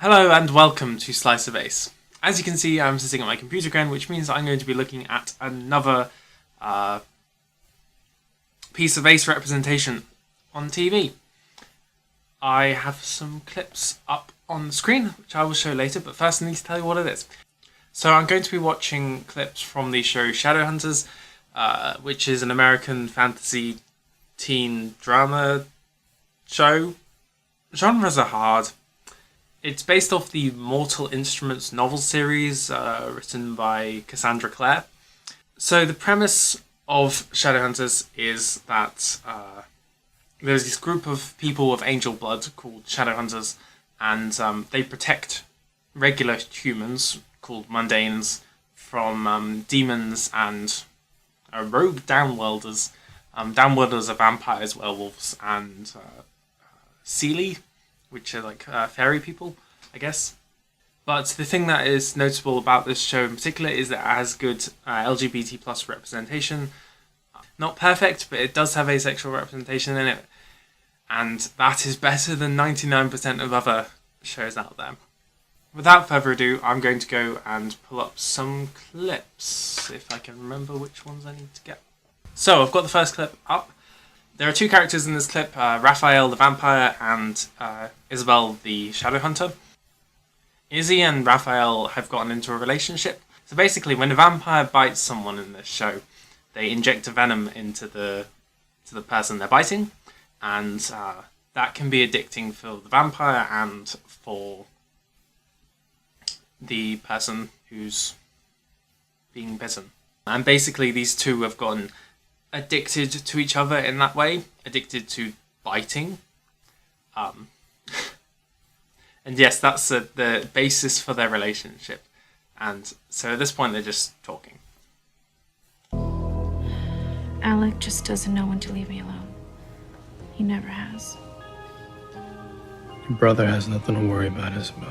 Hello and welcome to Slice of Ace. As you can see, I'm sitting at my computer again, which means I'm going to be looking at another piece of Ace representation on TV. I have some clips up on the screen, which I will show later, but first I need to tell you what it is. So I'm going to be watching clips from the show Shadowhunters, which is an American fantasy teen drama show. Genres are hard. It's based off the Mortal Instruments novel series written by Cassandra Clare. So the premise of Shadowhunters is that there's this group of people of angel blood called Shadowhunters, and they protect regular humans called mundanes from demons and rogue downworlders. Downworlders are vampires, werewolves, and Seelie, which are like fairy people, I guess. But the thing that is notable about this show in particular is that it has good LGBT plus representation. Not perfect, but it does have asexual representation in it. And that is better than 99% of other shows out there. Without further ado, I'm going to go and pull up some clips, if I can remember which ones I need to get. So I've got the first clip up. There are two characters in this clip, Raphael the vampire and Isabelle the Shadowhunter. Izzy and Raphael have gotten into a relationship. So basically, when a vampire bites someone in this show, they inject a venom into the person they're biting, and that can be addicting for the vampire and for the person who's being bitten. And basically, these two have gotten addicted to each other in that way, addicted to biting. And yes, that's the basis for their relationship. And so at this point, they're just talking. Alec just doesn't know when to leave me alone. He never has. Your brother has nothing to worry about, Isabelle.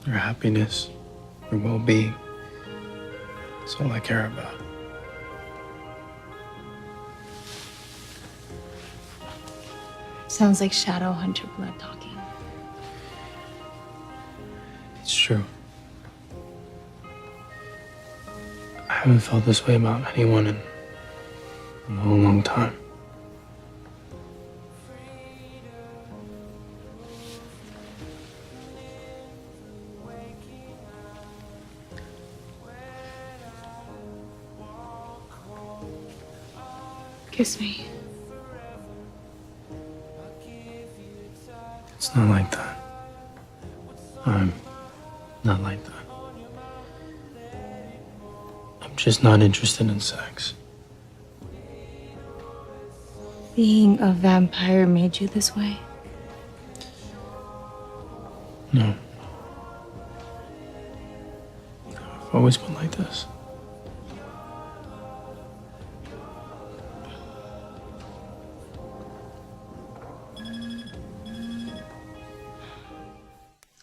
Your happiness, your well-being, that's all I care about. Sounds like Shadowhunter blood talking. It's true. I haven't felt this way about anyone in a long, long time. Kiss me. It's not like that. I'm not like that. I'm just not interested in sex. Being a vampire made you this way? No. I've always been like this.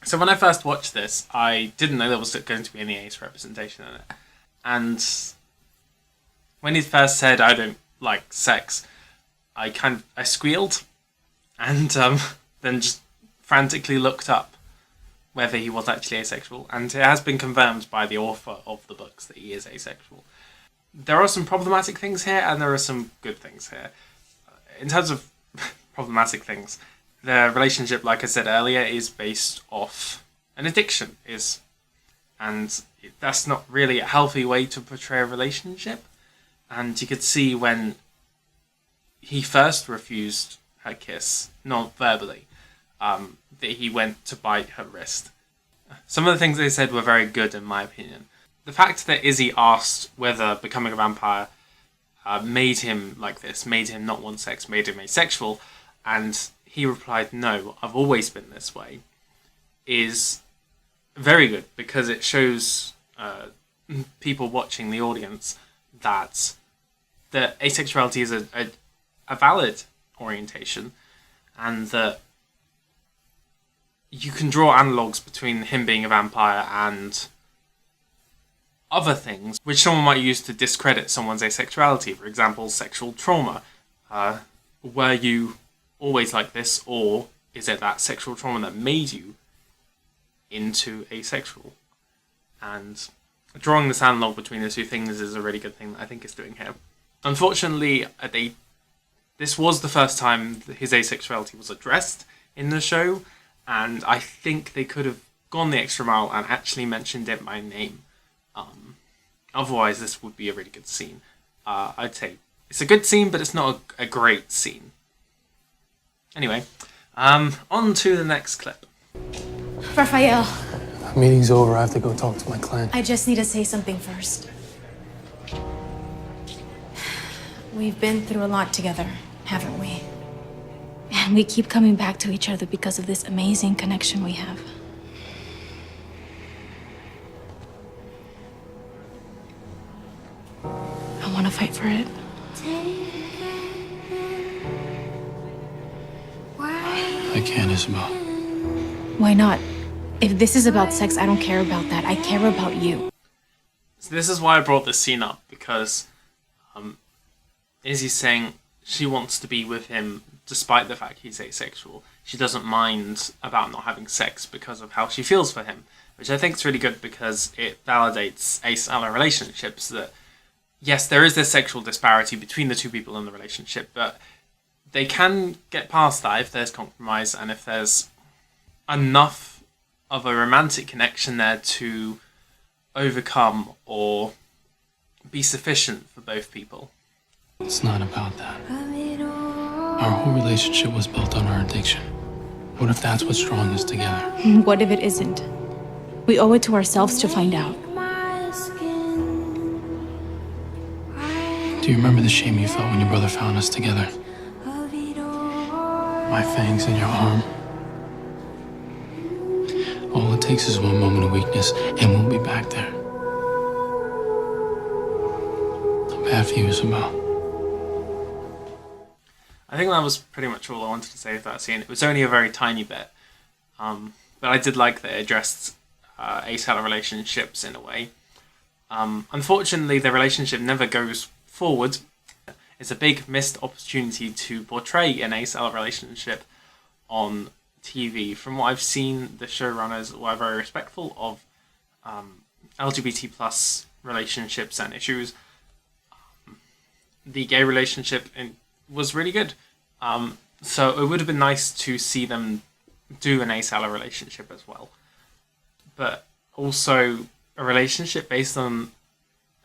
So when I first watched this, I didn't know there was going to be any ace representation in it. And when he first said, "I don't like sex," I squealed, and then just frantically looked up whether he was actually asexual. And it has been confirmed by the author of the books that he is asexual. There are some problematic things here, and there are some good things here. In terms of problematic things, their relationship, like I said earlier, is based off an addiction, and that's not really a healthy way to portray a relationship. And you could see when he first refused her kiss, not verbally, that he went to bite her wrist. Some of the things they said were very good, in my opinion. The fact that Izzy asked whether becoming a vampire made him like this, made him not want sex, made him asexual, and he replied, "No, I've always been this way," is very good, because it shows people watching, the audience, that asexuality is a valid orientation, and that you can draw analogues between him being a vampire and other things which someone might use to discredit someone's asexuality. For example, sexual trauma. Were you always like this, or is it that sexual trauma that made you into asexual? And drawing this analog between the two things is a really good thing that I think it's doing here. Unfortunately, this was the first time that his asexuality was addressed in the show, and I think they could have gone the extra mile and actually mentioned it by name. Otherwise, this would be a really good scene. I'd say it's a good scene, but it's not a great scene. Anyway, on to the next clip. Raphael, Meeting's over. I have to go talk to my client. I just need to say something first. We've been through a lot together, haven't we? And we keep coming back to each other because of this amazing connection we have. I want to fight for it. I can't, Isabelle. Why not? If this is about sex, I don't care about that. I care about you. So this is why I brought this scene up, because Izzy's saying she wants to be with him despite the fact he's asexual. She doesn't mind about not having sex because of how she feels for him, which I think is really good because it validates ace-ally relationships that, yes, there is this sexual disparity between the two people in the relationship, but they can get past that if there's compromise and if there's enough of a romantic connection there to overcome or be sufficient for both people. It's not about that. Our whole relationship was built on our addiction. What if that's what's drawing us together? What if it isn't? We owe it to ourselves to find out. Do you remember the shame you felt when your brother found us together? My fangs in your arm. All it takes is one moment of weakness, and we'll be back there. I'm bad for you, Isabelle. I think that was pretty much all I wanted to say for that scene. It was only a very tiny bit, but I did like that it addressed ace-ally relationships in a way. Unfortunately, the relationship never goes forward. It's a big missed opportunity to portray an ace-ally relationship on TV. From what I've seen, the showrunners were very respectful of LGBT plus relationships and issues. The gay relationship was really good. So it would have been nice to see them do an ace-ally relationship as well. But also, a relationship based on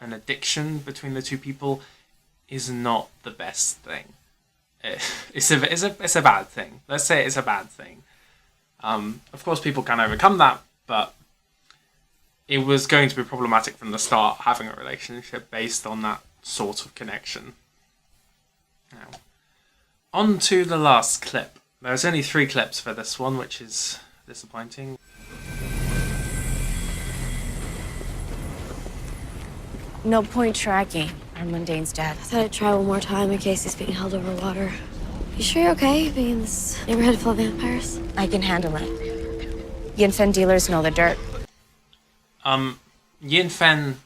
an addiction between the two people is not the best thing. It's a bad thing. Let's say it's a bad thing. Of course, people can overcome that, but it was going to be problematic from the start having a relationship based on that sort of connection. Now, on to the last clip. There's only 3 clips for this one, which is disappointing. No point tracking our Mundane's dad. I thought I'd try one more time in case he's being held over water. You sure you're okay being in this neighborhood full of vampires? I can handle it. Yin Fen dealers know the dirt. Yin Fen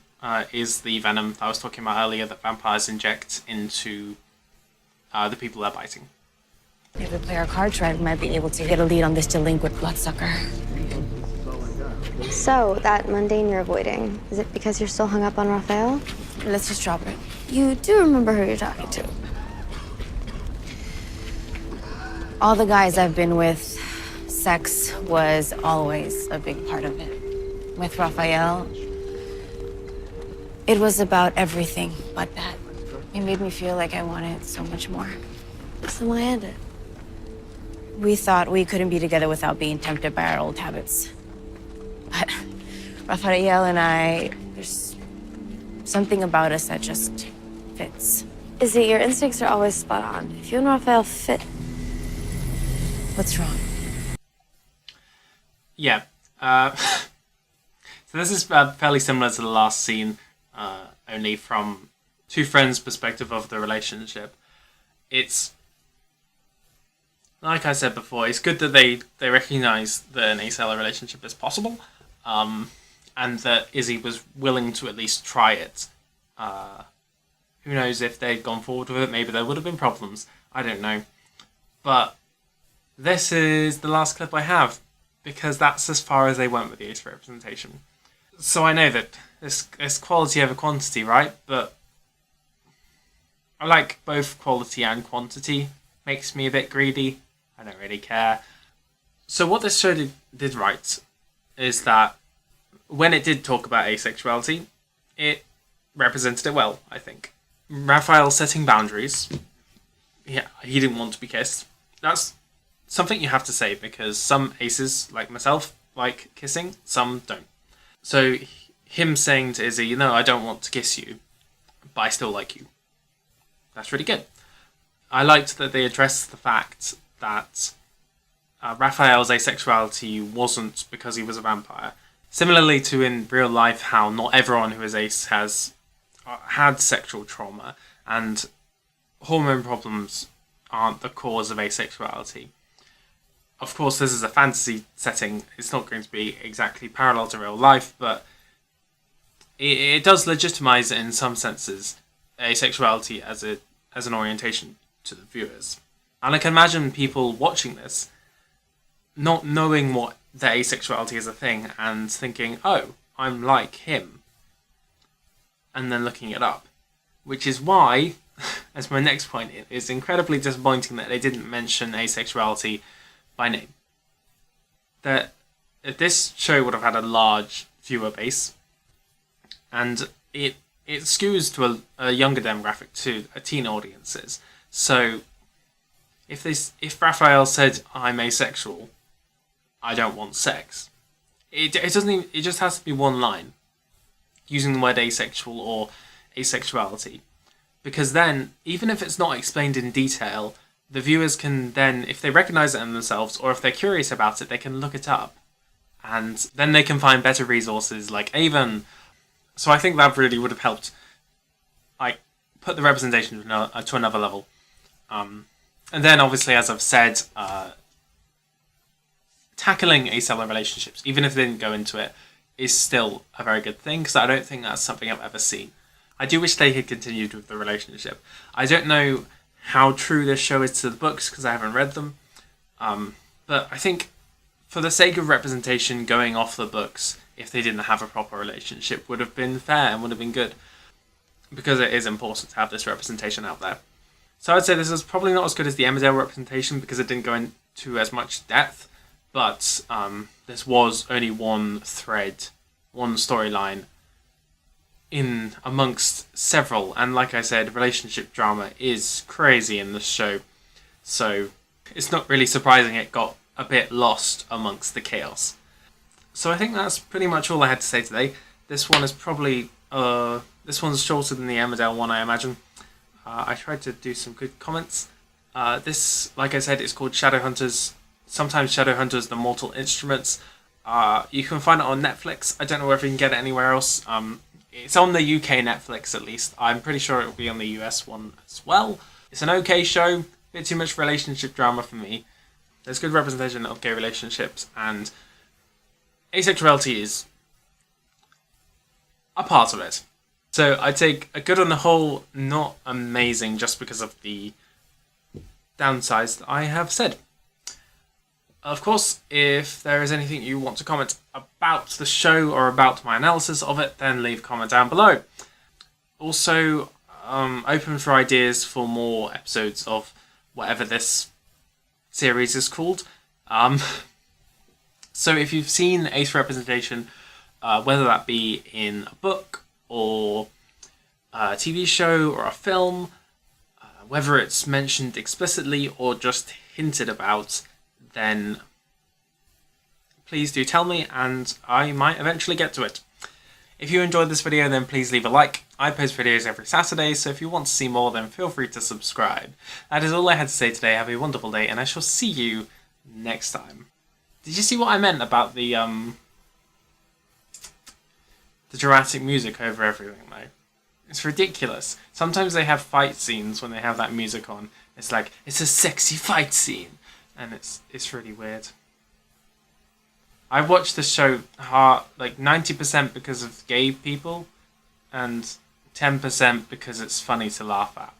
is the venom that I was talking about earlier that vampires inject into the people they're biting. If we play our cards right, we might be able to get a lead on this delinquent bloodsucker. So, that mundane you're avoiding, is it because you're still hung up on Raphael? Let's just drop it. You do remember who you're talking to. All the guys I've been with, sex was always a big part of it. With Raphael, it was about everything but that. It made me feel like I wanted so much more. So why end it? We thought we couldn't be together without being tempted by our old habits. But Raphael and I, there's something about us that just fits. Is it your instincts are always spot on? If you and Raphael fit... What's wrong? Yeah. So this is fairly similar to the last scene, only from 2 friends' perspective of the relationship. It's, like I said before, it's good that they recognise that an ace-ally relationship is possible, and that Izzy was willing to at least try it. Who knows, if they'd gone forward with it, maybe there would have been problems. I don't know. But this is the last clip I have, because that's as far as they went with the ace representation. So I know that it's quality over quantity, right? But I like both quality and quantity. Makes me a bit greedy. I don't really care. So what this show did right is that when it did talk about asexuality, it represented it well, I think. Raphael setting boundaries. Yeah, he didn't want to be kissed. That's something you have to say, because some aces, like myself, like kissing, some don't. So him saying to Izzy, no, I don't want to kiss you, but I still like you. That's really good. I liked that they addressed the fact that Raphael's asexuality wasn't because he was a vampire. Similarly to in real life, how not everyone who is ace has had sexual trauma, and hormone problems aren't the cause of asexuality. Of course, this is a fantasy setting. It's not going to be exactly parallel to real life, but it does legitimize it in some senses, asexuality as an orientation to the viewers. And I can imagine people watching this not knowing what their asexuality is a thing and thinking, oh, I'm like him, and then looking it up. Which is why, as my next point, it is incredibly disappointing that they didn't mention asexuality by name. That if this show would have had a large viewer base, and it skews to a younger demographic, to teen audiences. So if Raphael said, I'm asexual, I don't want sex, it doesn't even, it just has to be one line using the word asexual or asexuality, because then even if it's not explained in detail, the viewers can then, if they recognize it in themselves or if they're curious about it, they can look it up, and then they can find better resources like Avon. So I think that really would have helped, like, put the representation to another level. And then obviously, as I've said, tackling asexual relationships, even if they didn't go into it, is still a very good thing, because I don't think that's something I've ever seen. I do wish they had continued with the relationship. I don't know how true this show is to the books, because I haven't read them. But I think for the sake of representation, going off the books, if they didn't have a proper relationship, would have been fair and would have been good, because it is important to have this representation out there. So I'd say this is probably not as good as the Emmerdale representation, because it didn't go into as much depth, but this was only one thread, one storyline in amongst several, and like I said, relationship drama is crazy in this show, so it's not really surprising it got a bit lost amongst the chaos. So I think that's pretty much all I had to say today. This one is probably, this one's shorter than the Emmerdale one, I imagine. I tried to do some good comments. This, like I said, is called Shadowhunters. Sometimes Shadowhunters, The Mortal Instruments. You can find it on Netflix. I don't know whether you can get it anywhere else. It's on the UK Netflix at least. I'm pretty sure it will be on the US one as well. It's an okay show. A bit too much relationship drama for me. There's good representation of gay relationships, and asexuality is a part of it. So I'd take a good on the whole, not amazing, just because of the downsides that I have said. Of course, if there is anything you want to comment about the show or about my analysis of it, then leave a comment down below. Also, open for ideas for more episodes of whatever this series is called. So if you've seen ace representation, whether that be in a book or a TV show or a film, whether it's mentioned explicitly or just hinted about, then please do tell me, and I might eventually get to it. If you enjoyed this video, then please leave a like. I post videos every Saturday, so if you want to see more, then feel free to subscribe. That is all I had to say today. Have a wonderful day, and I shall see you next time. Did you see what I meant about the dramatic music over everything, though? It's ridiculous. Sometimes they have fight scenes when they have that music on. It's like, it's a sexy fight scene. And it's really weird. I watched the show like 90% because of gay people, and 10% because it's funny to laugh at.